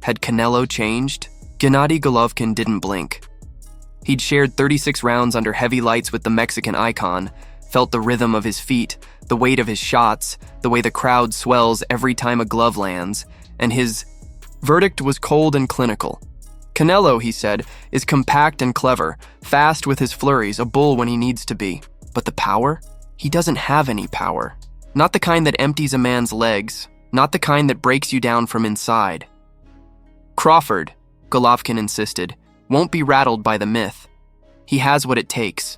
Had Canelo changed? Gennadiy Golovkin didn't blink. He'd shared 36 rounds under heavy lights with the Mexican icon, felt the rhythm of his feet, the weight of his shots, the way the crowd swells every time a glove lands, and his verdict was cold and clinical. Canelo, he said, is compact and clever, fast with his flurries, a bull when he needs to be. But the power? He doesn't have any power. Not the kind that empties a man's legs, not the kind that breaks you down from inside. Crawford, Golovkin insisted, won't be rattled by the myth. He has what it takes.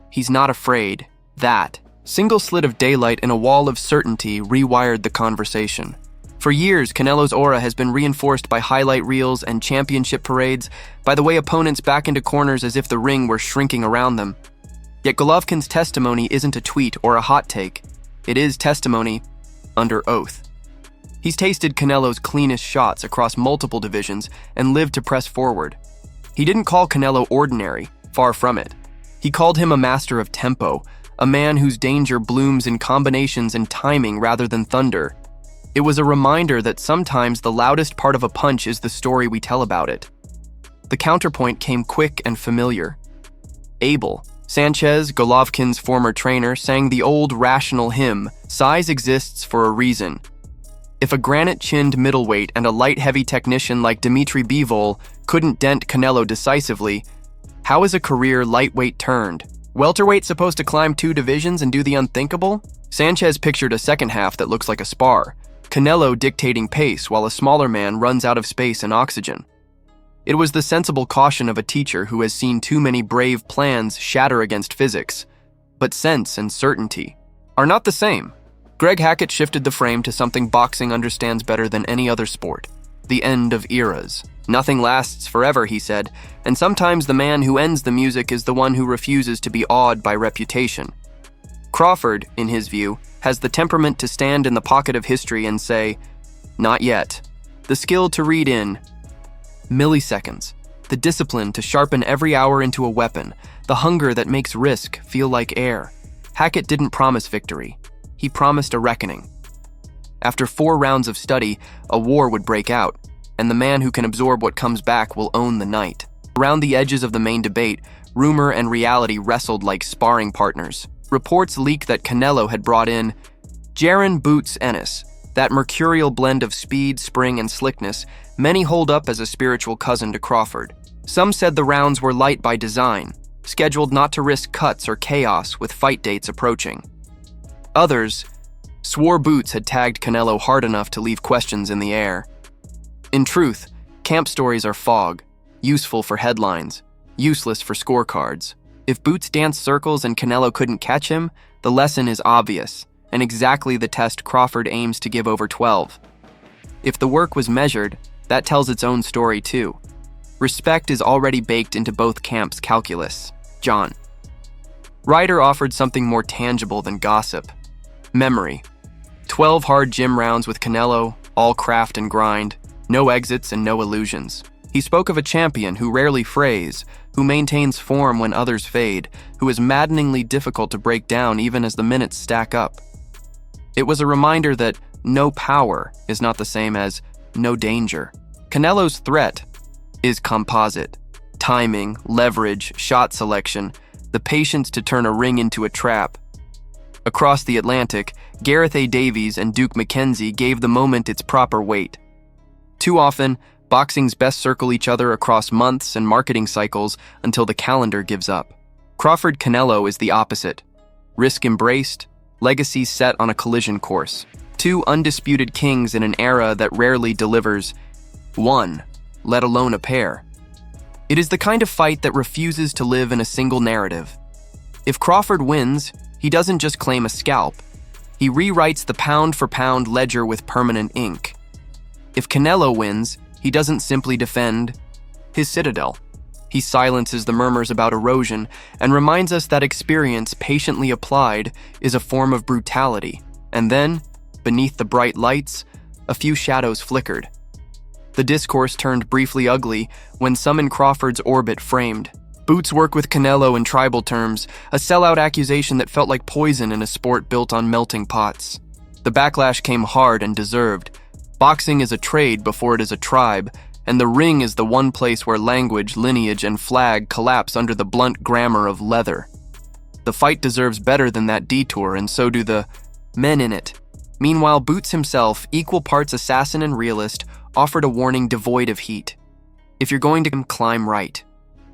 He's not afraid. That single slit of daylight in a wall of certainty rewired the conversation. For years, Canelo's aura has been reinforced by highlight reels and championship parades, by the way opponents back into corners as if the ring were shrinking around them. Yet Golovkin's testimony isn't a tweet or a hot take. It is testimony under oath. He's tasted Canelo's cleanest shots across multiple divisions and lived to press forward. He didn't call Canelo ordinary, far from it. He called him a master of tempo, a man whose danger blooms in combinations and timing rather than thunder. It was a reminder that sometimes the loudest part of a punch is the story we tell about it. The counterpoint came quick and familiar. Abel Sanchez, Golovkin's former trainer, sang the old rational hymn, "Size exists for a reason." If a granite-chinned middleweight and a light-heavy technician like Dimitri Bivol couldn't dent Canelo decisively, how is a career lightweight turned? Welterweight supposed to climb 2 divisions and do the unthinkable? Sanchez pictured a second half that looks like a spar, Canelo dictating pace while a smaller man runs out of space and oxygen. It was the sensible caution of a teacher who has seen too many brave plans shatter against physics. But sense and certainty are not the same. Greg Hackett shifted the frame to something boxing understands better than any other sport: the end of eras. Nothing lasts forever, he said, and sometimes the man who ends the music is the one who refuses to be awed by reputation. Crawford, in his view, has the temperament to stand in the pocket of history and say, "Not yet." The skill to read in milliseconds, the discipline to sharpen every hour into a weapon, the hunger that makes risk feel like air. Hackett didn't promise victory. He promised a reckoning. After 4 rounds of study, a war would break out, and the man who can absorb what comes back will own the night. Around the edges of the main debate, rumor and reality wrestled like sparring partners. Reports leaked that Canelo had brought in Jaron Boots Ennis, that mercurial blend of speed, spring, and slickness many hold up as a spiritual cousin to Crawford. Some said the rounds were light by design, scheduled not to risk cuts or chaos with fight dates approaching. Others swore Boots had tagged Canelo hard enough to leave questions in the air. In truth, camp stories are fog, useful for headlines, useless for scorecards. If Boots danced circles and Canelo couldn't catch him, the lesson is obvious, and exactly the test Crawford aims to give over 12. If the work was measured, that tells its own story too. Respect is already baked into both camps' calculus. John Ryder offered something more tangible than gossip. Memory. 12 hard gym rounds with Canelo, all craft and grind, no exits and no illusions. He spoke of a champion who rarely frays, who maintains form when others fade, who is maddeningly difficult to break down even as the minutes stack up. It was a reminder that no power is not the same as no danger. Canelo's threat is composite. Timing, leverage, shot selection, the patience to turn a ring into a trap. Across the Atlantic, Gareth A. Davies and Duke McKenzie gave the moment its proper weight. Too often, boxing's best circle each other across months and marketing cycles until the calendar gives up. Crawford-Canelo is the opposite. Risk embraced, legacy set on a collision course. 2 undisputed kings in an era that rarely delivers one, let alone a pair. It is the kind of fight that refuses to live in a single narrative. If Crawford wins, he doesn't just claim a scalp. He rewrites the pound-for-pound ledger with permanent ink. If Canelo wins, he doesn't simply defend his citadel. He silences the murmurs about erosion and reminds us that experience patiently applied is a form of brutality. And then, beneath the bright lights, a few shadows flickered. The discourse turned briefly ugly when some in Crawford's orbit framed Boots' work with Canelo in tribal terms, a sellout accusation that felt like poison in a sport built on melting pots. The backlash came hard and deserved. Boxing is a trade before it is a tribe, and the ring is the one place where language, lineage, and flag collapse under the blunt grammar of leather. The fight deserves better than that detour, and so do the men in it. Meanwhile, Boots himself, equal parts assassin and realist, offered a warning devoid of heat. If you're going to climb right,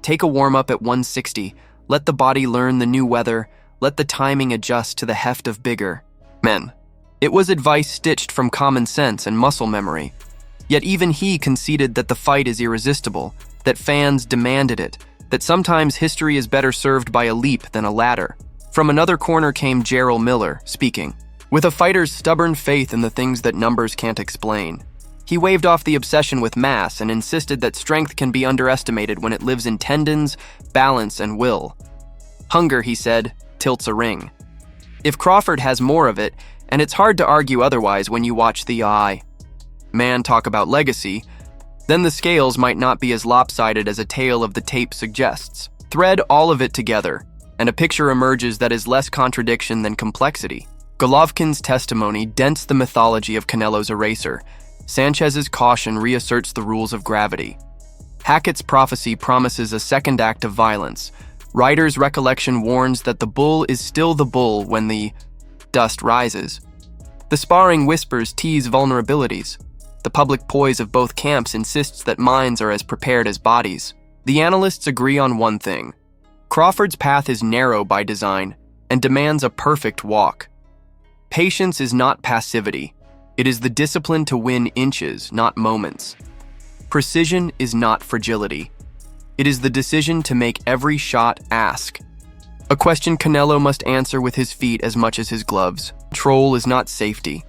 take a warm-up at 160, let the body learn the new weather, let the timing adjust to the heft of bigger men. It was advice stitched from common sense and muscle memory. Yet even he conceded that the fight is irresistible, that fans demanded it, that sometimes history is better served by a leap than a ladder. From another corner came Gerald Miller, speaking. With a fighter's stubborn faith in the things that numbers can't explain, he waved off the obsession with mass and insisted that strength can be underestimated when it lives in tendons, balance, and will. Hunger, he said, tilts a ring. If Crawford has more of it, and it's hard to argue otherwise when you watch the man talk about legacy, then the scales might not be as lopsided as a tale of the tape suggests. Thread all of it together, and a picture emerges that is less contradiction than complexity. Golovkin's testimony dents the mythology of Canelo's eraser. Sanchez's caution reasserts the rules of gravity. Hackett's prophecy promises a second act of violence. Ryder's recollection warns that the bull is still the bull when the dust rises. The sparring whispers tease vulnerabilities. The public poise of both camps insists that minds are as prepared as bodies. The analysts agree on one thing. Crawford's path is narrow by design and demands a perfect walk. Patience is not passivity. It is the discipline to win inches, not moments. Precision is not fragility. It is the decision to make every shot ask. A question Canelo must answer with his feet as much as his gloves. Control is not safety.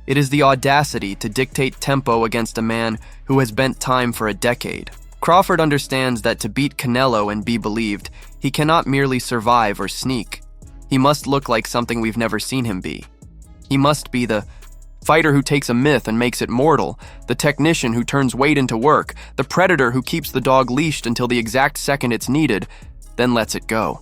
It is the audacity to dictate tempo against a man who has bent time for a decade. Crawford understands that to beat Canelo and be believed, he cannot merely survive or sneak. He must look like something we've never seen him be. He must be the fighter who takes a myth and makes it mortal, the technician who turns weight into work, the predator who keeps the dog leashed until the exact second it's needed, then lets it go.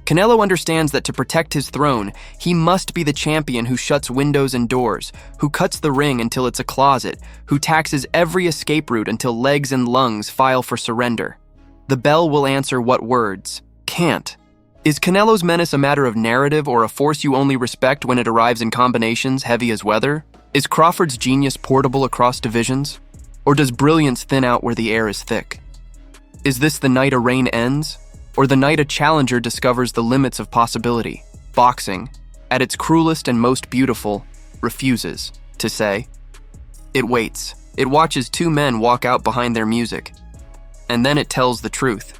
Canelo understands that to protect his throne, he must be the champion who shuts windows and doors, who cuts the ring until it's a closet, who taxes every escape route until legs and lungs file for surrender. The bell will answer what words can't. Is Canelo's menace a matter of narrative or a force you only respect when it arrives in combinations heavy as weather? Is Crawford's genius portable across divisions? Or does brilliance thin out where the air is thick? Is this the night a reign ends? Or the night a challenger discovers the limits of possibility? Boxing, at its cruelest and most beautiful, refuses to say. It waits. It watches two men walk out behind their music. And then it tells the truth.